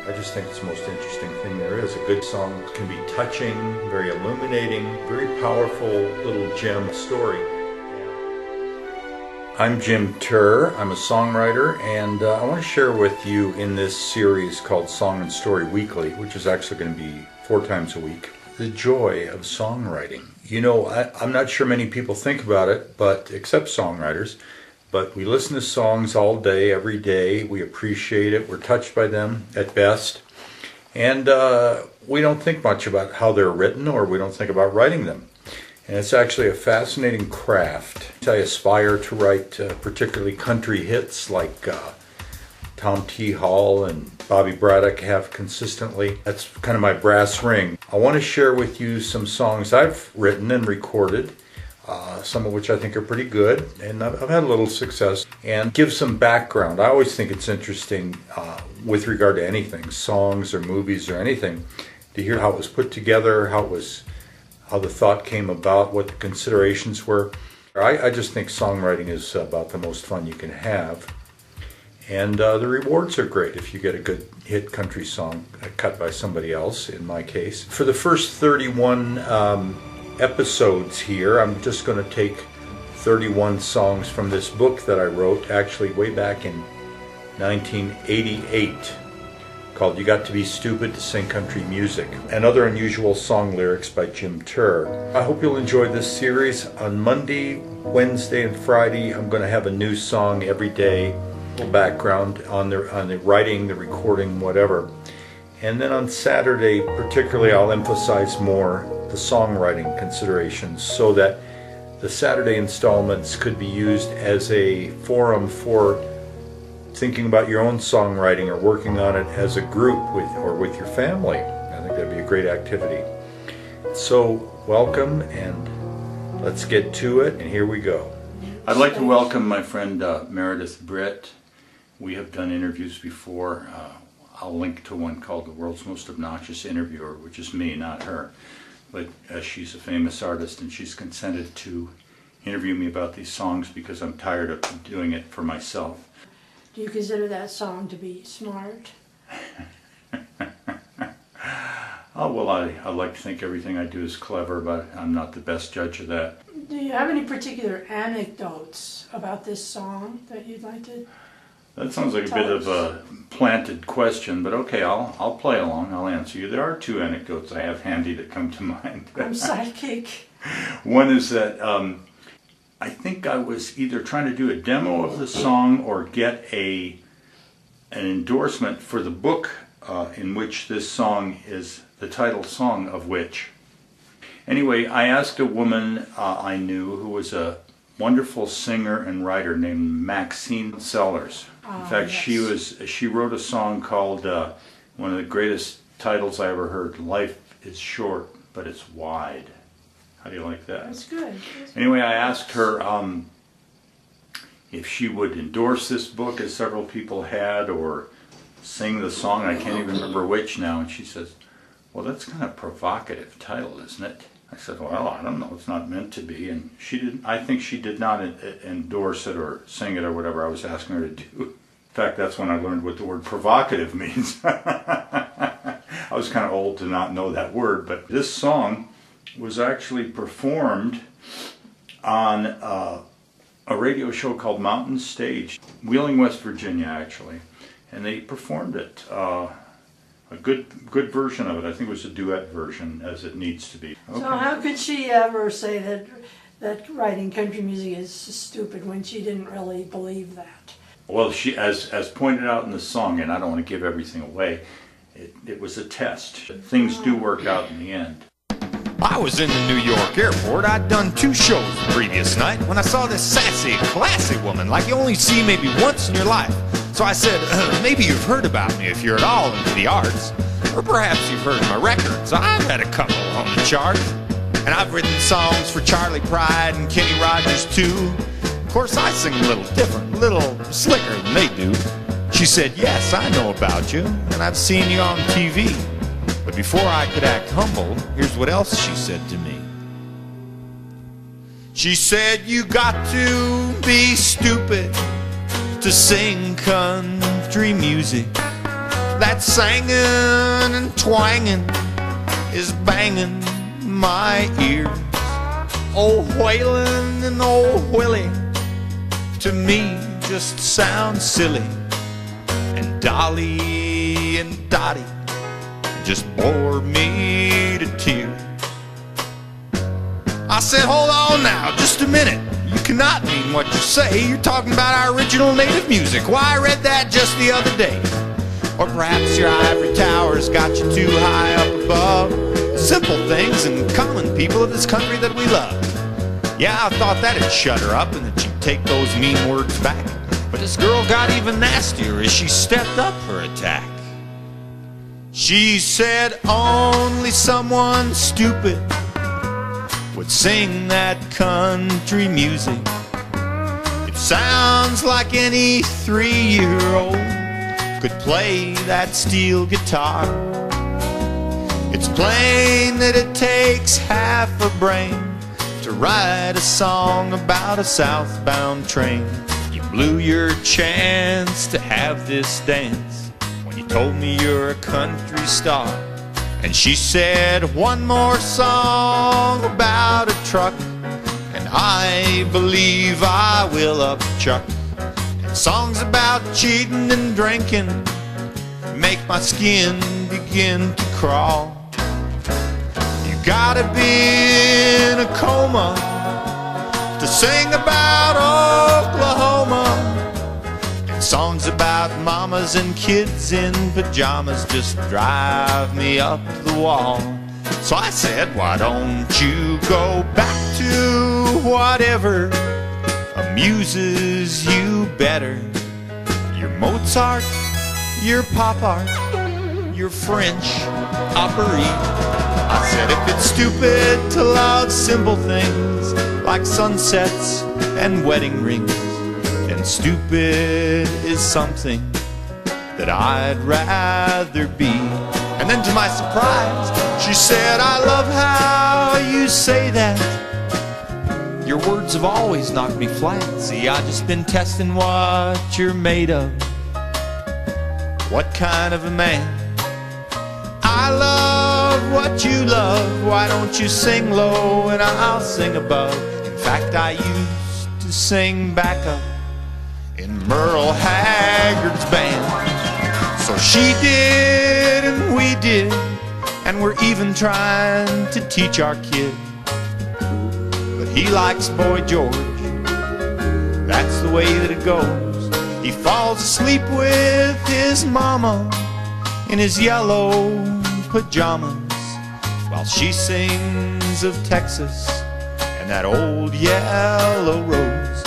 I just think it's the most interesting thing there is. A good song can be touching, very illuminating, very powerful little gem story. I'm Jim Terr. I'm a songwriter, and I want to share with you in this series called Song and Story Weekly, which is actually going to be 4 times a week, the joy of songwriting. You know, I'm not sure many people think about it, but except songwriters, but we listen to songs all day, every day. We appreciate it. We're touched by them at best. And we don't think much about how they're written, or we don't think about writing them. And it's actually a fascinating craft. I aspire to write particularly country hits like Tom T. Hall and Bobby Braddock have consistently. That's kind of my brass ring. I want to share with you some songs I've written and recorded, some of which I think are pretty good, and I've had a little success, and give some background. I always think it's interesting with regard to anything, songs or movies or anything, to hear how it was put together, how the thought came about, what the considerations were. I just think songwriting is about the most fun you can have. And the rewards are great if you get a good hit country song cut by somebody else, in my case. For the first 31 episodes here, I'm just going to take 31 songs from this book that I wrote, actually way back in 1988. Called You Got to Be Stupid to Sing Country Music, and Other Unusual Song Lyrics by Jim Terr. I hope you'll enjoy this series. On Monday, Wednesday, and Friday, I'm going to have a new song every day, background on the writing, the recording, whatever. And then on Saturday, particularly, I'll emphasize more the songwriting considerations, so that the Saturday installments could be used as a forum for thinking about your own songwriting or working on it as a group with your family. I think that'd be a great activity. So welcome, and let's get to it, and here we go. I'd like to welcome my friend Meredith Britt. We have done interviews before. I'll link to one called The World's Most Obnoxious Interviewer, which is me, not her. But she's a famous artist, and she's consented to interview me about these songs because I'm tired of doing it for myself. Do you consider that song to be smart? Oh, well, I like to think everything I do is clever, but I'm not the best judge of that. Do you have any particular anecdotes about this song that you'd like to That sounds like a bit of a planted question, but okay, I'll play along, I'll answer you. There are 2 anecdotes I have handy that come to mind. I'm sidekick. One is that I think I was either trying to do a demo of the song or get an endorsement for the book in which this song is the title song of which. Anyway, I asked a woman I knew who was a wonderful singer and writer named Maxine Sellers. In fact, yes. she wrote a song called, one of the greatest titles I ever heard, Life is Short, but It's Wide. How do you like that? That's good. Anyway, I asked her if she would endorse this book, as several people had, or sing the song. I can't even remember which now. And she says, well, that's kind of a provocative title, isn't it? I said, well, I don't know. It's not meant to be. And she didn't. I think she did not endorse it or sing it or whatever I was asking her to do. In fact, that's when I learned what the word provocative means. I was kind of old to not know that word, but this song was actually performed on a radio show called Mountain Stage, Wheeling, West Virginia, actually, and they performed it. A good version of it. I think it was a duet version, as it needs to be. Okay. So how could she ever say that writing country music is stupid when she didn't really believe that? Well, she, as pointed out in the song, and I don't want to give everything away, it was a test. Things do work out in the end. I was in the New York airport. I'd done 2 shows the previous night when I saw this sassy, classy woman like you only see maybe once in your life. So I said, maybe you've heard about me if you're at all into the arts. Or perhaps you've heard my records. I've had a couple on the charts. And I've written songs for Charlie Pride and Kenny Rogers too. Of course, I sing a little different, a little slicker than they do. She said, yes, I know about you, and I've seen you on TV. But before I could act humble, here's what else she said to me. She said, you got to be stupid to sing country music. that singing and twanging is banging my ears. Old Whalen and old Willie to me just sound silly, and Dolly and Dottie just bore me to tears. I said, hold on now, just a minute. You cannot mean what you say. You're talking about our original native music. Why, I read that just the other day. Or perhaps your ivory towers got you too high up above the simple things and common people of this country that we love. Yeah, I thought that'd shut her up and that she'd take those mean words back. But this girl got even nastier as she stepped up her attack. She said only someone stupid would sing that country music. It sounds like any 3-year-old could play that steel guitar. It's plain that it takes half a brain to write a song about a southbound train. You blew your chance to have this dance when you told me you're a country star. And she said one more song about a truck, and I believe I will upchuck. Songs about cheating and drinking make my skin begin to crawl. You gotta be in a coma to sing about Oklahoma. And songs about mamas and kids in pajamas just drive me up the wall. So I said, why don't you go back to whatever amuses you better? Your Mozart, your pop art, your French opera. I said if it's stupid to love simple things like sunsets and wedding rings, then stupid is something that I'd rather be. And then to my surprise, she said, I love how you say that. Your words have always knocked me flat. See, I just been testing what you're made of. What kind of a man? I love what you love. Why don't you sing low and I'll sing above? In fact, I used to sing backup in Merle Haggard's band. So she did and we did, and we're even trying to teach our kid. He likes Boy George, that's the way that it goes. He falls asleep with his mama in his yellow pajamas, while she sings of Texas and that old yellow rose.